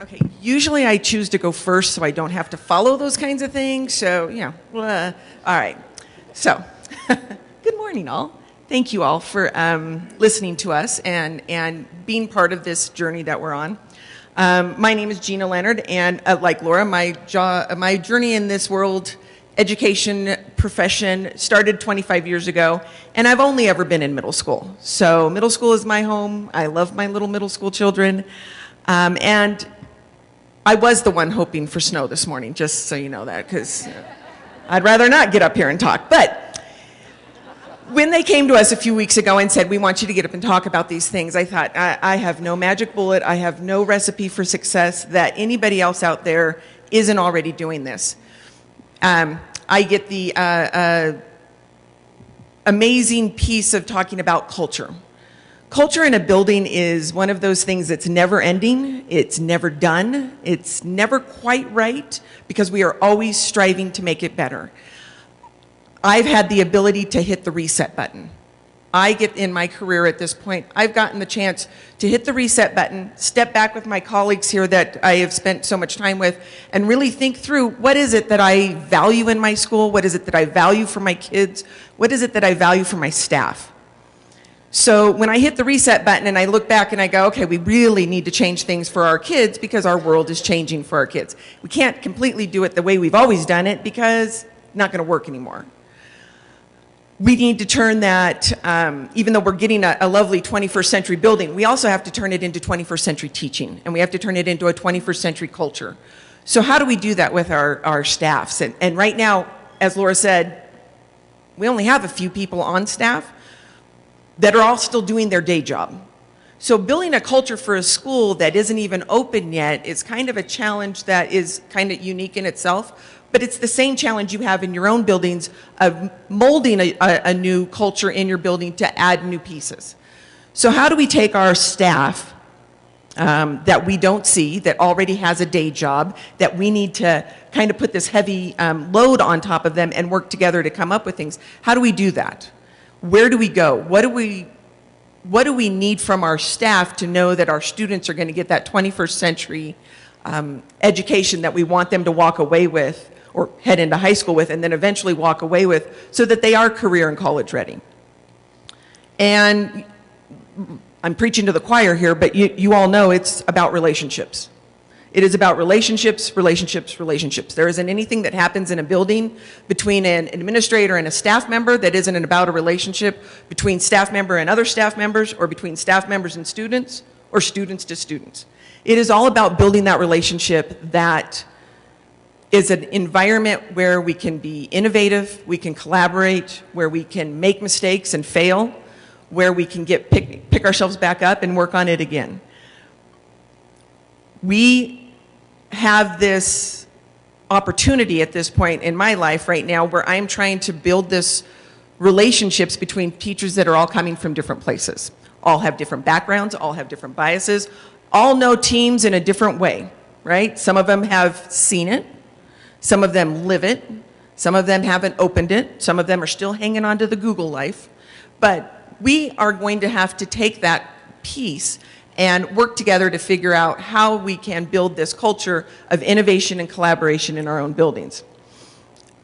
Okay, usually I choose to go first so I don't have to follow those kinds of things. So, yeah, all right. So, good morning, all. Thank you all for listening to us and being part of this journey that we're on. My name is Gina Leonhard, and like Laura, my journey in this world, education profession, started 25 years ago, and I've only ever been in middle school. So middle school is my home. I love my little middle school children. And I was the one hoping for snow this morning, just so you know that, because I'd rather not get up here and talk. But when they came to us a few weeks ago and said, we want you to get up and talk about these things, I thought, I have no magic bullet. I have no recipe for success that anybody else out there isn't already doing this. I get the amazing piece of talking about culture. Culture in a building is one of those things that's never ending, it's never done, it's never quite right, because we are always striving to make it better. I've had the ability to hit the reset button. I get in my career at this point, I've gotten the chance to hit the reset button, step back with my colleagues here that I have spent so much time with, and really think through what is it that I value in my school, what is it that I value for my kids, what is it that I value for my staff. So when I hit the reset button and I look back and I go, okay, we really need to change things for our kids because our world is changing for our kids. We can't completely do it the way we've always done it because it's not going to work anymore. We need to turn that, even though we're getting a lovely 21st century building, we also have to turn it into 21st century teaching, and we have to turn it into a 21st century culture. So how do we do that with our staffs? And right now, as Laura said, we only have a few people on staff that are all still doing their day job. So building a culture for a school that isn't even open yet is kind of a challenge that is kind of unique in itself, but it's the same challenge you have in your own buildings of molding a new culture in your building to add new pieces. So how do we take our staff that we don't see, that already has a day job, that we need to kind of put this heavy load on top of them and work together to come up with things? How do we do that? Where do we go? What do we need from our staff to know that our students are going to get that 21st century education that we want them to walk away with or head into high school with and then eventually walk away with so that they are career and college ready? And I'm preaching to the choir here, but you all know it's about relationships. It is about relationships, relationships, relationships. There isn't anything that happens in a building between an administrator and a staff member that isn't about a relationship between staff member and other staff members, or between staff members and students, or students to students. It is all about building that relationship that is an environment where we can be innovative, we can collaborate, where we can make mistakes and fail, where we can pick ourselves back up and work on it again. We have this opportunity at this point in my life right now where I'm trying to build this relationships between teachers that are all coming from different places. All have different backgrounds, all have different biases, all know teams in a different way, right? Some of them have seen it, some of them live it, some of them haven't opened it, some of them are still hanging on to the Google life. But we are going to have to take that piece and work together to figure out how we can build this culture of innovation and collaboration in our own buildings.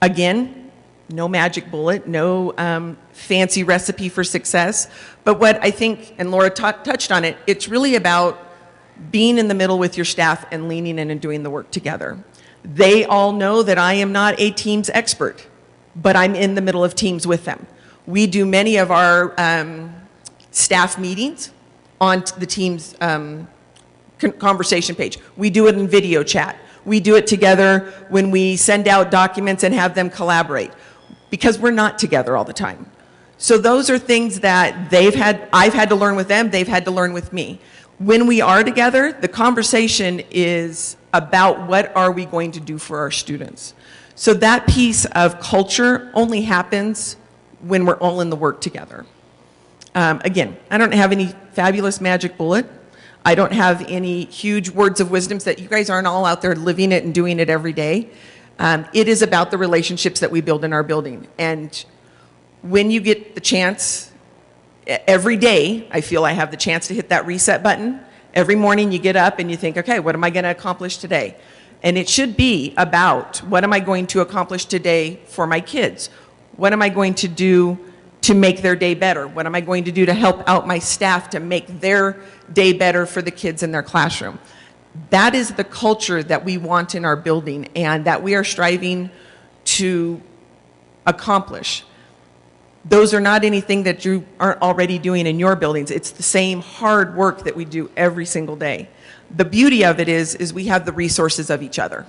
Again, no magic bullet, no fancy recipe for success, but what I think, and Laura touched on it, it's really about being in the middle with your staff and leaning in and doing the work together. They all know that I am not a teams expert, but I'm in the middle of teams with them. We do many of our staff meetings on the team's conversation page. We do it in video chat. We do it together when we send out documents and have them collaborate, because we're not together all the time. So those are things that I've had to learn with them, they've had to learn with me. When we are together, the conversation is about what are we going to do for our students. So that piece of culture only happens when we're all in the work together. Again, I don't have any fabulous magic bullet. I don't have any huge words of wisdom that you guys aren't all out there living it and doing it every day. It is about the relationships that we build in our building. And when you get the chance, every day I feel I have the chance to hit that reset button Every morning you get up and you think, okay, what am I going to accomplish today? And it should be about, what am I going to accomplish today for my kids? What am I going to do to make their day better? What am I going to do to help out my staff to make their day better for the kids in their classroom? That is the culture that we want in our building and that we are striving to accomplish. Those are not anything that you aren't already doing in your buildings. It's the same hard work that we do every single day. The beauty of it is we have the resources of each other.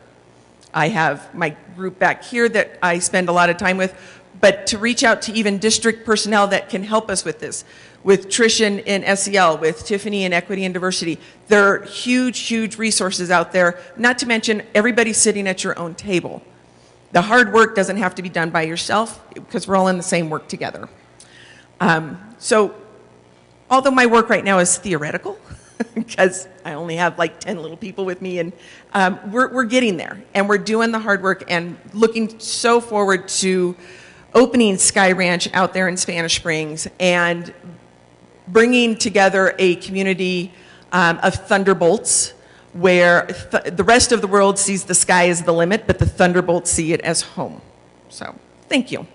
I have my group back here that I spend a lot of time with, but to reach out to even district personnel that can help us with this, with Trish in SEL, with Tiffany in Equity and Diversity. There are huge, huge resources out there, not to mention everybody sitting at your own table. The hard work doesn't have to be done by yourself because we're all in the same work together. So although my work right now is theoretical, because I only have like 10 little people with me, and we're getting there, and we're doing the hard work and looking so forward to opening Sky Ranch out there in Spanish Springs and bringing together a community of thunderbolts where the rest of the world sees the sky as the limit, but the thunderbolts see it as home. So, thank you.